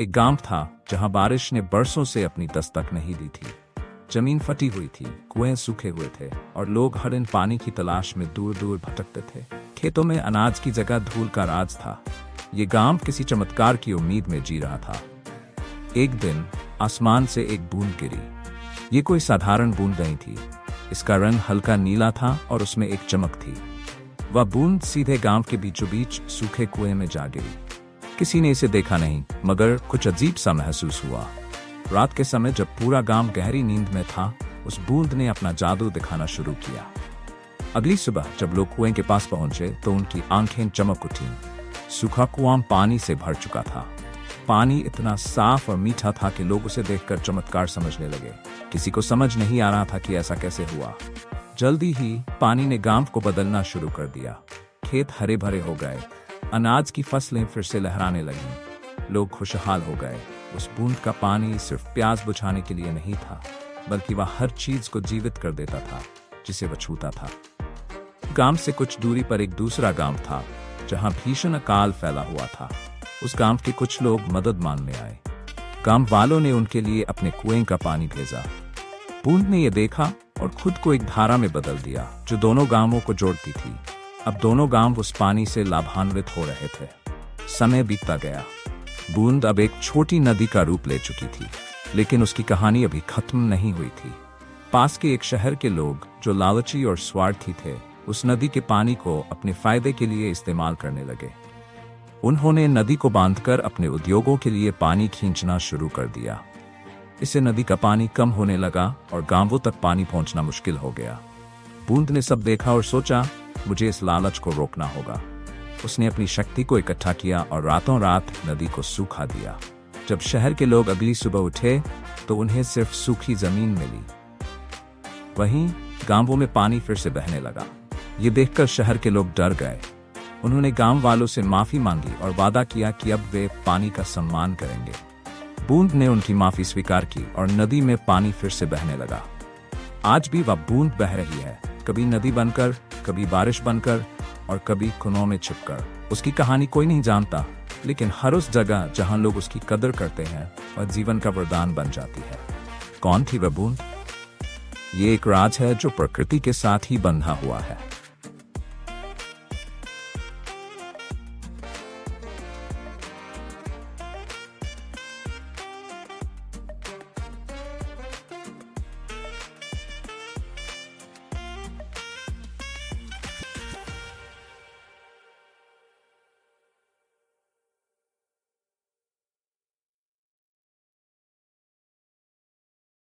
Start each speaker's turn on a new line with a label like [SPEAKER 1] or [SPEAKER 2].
[SPEAKER 1] एक गांव था जहां बारिश ने बरसों से अपनी दस्तक नहीं दी थी। जमीन फटी हुई थी, कुएं सूखे हुए थे और लोग हर दिन पानी की तलाश में दूर दूर भटकते थे। खेतों में अनाज की जगह धूल का राज था। ये गांव किसी चमत्कार की उम्मीद में जी रहा था। एक दिन आसमान से एक बूंद गिरी। ये कोई साधारण बूंद नहीं थी। इसका रंग हल्का नीला था और उसमें एक चमक थी। वह बूंद सीधे गांव के बीचों बीच सूखे कुएं में जा गिरी। किसी ने इसे देखा नहीं, मगर कुछ अजीब सा महसूस हुआ। रात के समय जब पूरा गांव गहरी नींद में था, उस बूंद ने अपना जादू दिखाना शुरू किया। अगली सुबह जब लोग कुएं के पास पहुंचे तो उनकी आंखें चमक उठीं। सूखा कुआं पानी से भर चुका था। पानी इतना साफ और मीठा था कि लोग उसे देखकर चमत्कार समझने लगे। किसी को समझ नहीं आ रहा था कि ऐसा कैसे हुआ। जल्दी ही पानी ने गांव को बदलना शुरू कर दिया। खेत हरे भरे हो गए, अनाज की फसलें फिर से लहराने लगीं। लोग खुशहाल हो गए। उस बूंद का पानी सिर्फ प्यास बुझाने के लिए नहीं था, बल्कि वह हर चीज को जीवित कर देता था जिसे वह छूता था। गांव से कुछ दूरी पर एक दूसरा गांव था जहां भीषण अकाल फैला हुआ था। उस गांव के कुछ लोग मदद मांगने आए। गांव वालों ने उनके लिए अपने कुएं का पानी भेजा। बूंद ने यह देखा और खुद को एक धारा में बदल दिया जो दोनों गांवों को जोड़ती थी। अब दोनों गांव उस पानी से लाभान्वित हो रहे थे। समय बीतता गया। बूंद अब एक छोटी नदी का रूप ले चुकी थी, लेकिन उसकी कहानी अभी खत्म नहीं हुई थी। पास के एक शहर के लोग जो लालची और स्वार्थी थे, उस नदी के पानी को अपने फायदे के लिए इस्तेमाल करने लगे। उन्होंने नदी को बांधकर अपने उद्योगों के लिए पानी खींचना शुरू कर दिया। इससे नदी का पानी कम होने लगा और गांवों तक पानी पहुंचना मुश्किल हो गया। बूंद ने सब देखा और सोचा, मुझे इस लालच को रोकना होगा। उसने अपनी शक्ति को इकट्ठा किया और रातों रात नदी को सूखा दिया। जब शहर के लोग अगली सुबह उठे तो उन्हें सिर्फ सूखी जमीन मिली। वहीं गांवों में पानी फिर से बहने लगा। ये देखकर शहर के लोग डर गए। उन्होंने गांव वालों से माफी मांगी और वादा किया कि अब वे पानी का सम्मान करेंगे। बूंद ने उनकी माफी स्वीकार की और नदी में पानी फिर से बहने लगा। आज भी वह बूंद बह रही है, कभी नदी बनकर, कभी बारिश बनकर और कभी कुनों में छिपकर। उसकी कहानी कोई नहीं जानता, लेकिन हर उस जगह जहां लोग उसकी कदर करते हैं, वह जीवन का वरदान बन जाती है। कौन थी वह बूंद? ये एक राज है जो प्रकृति के साथ ही बंधा हुआ है।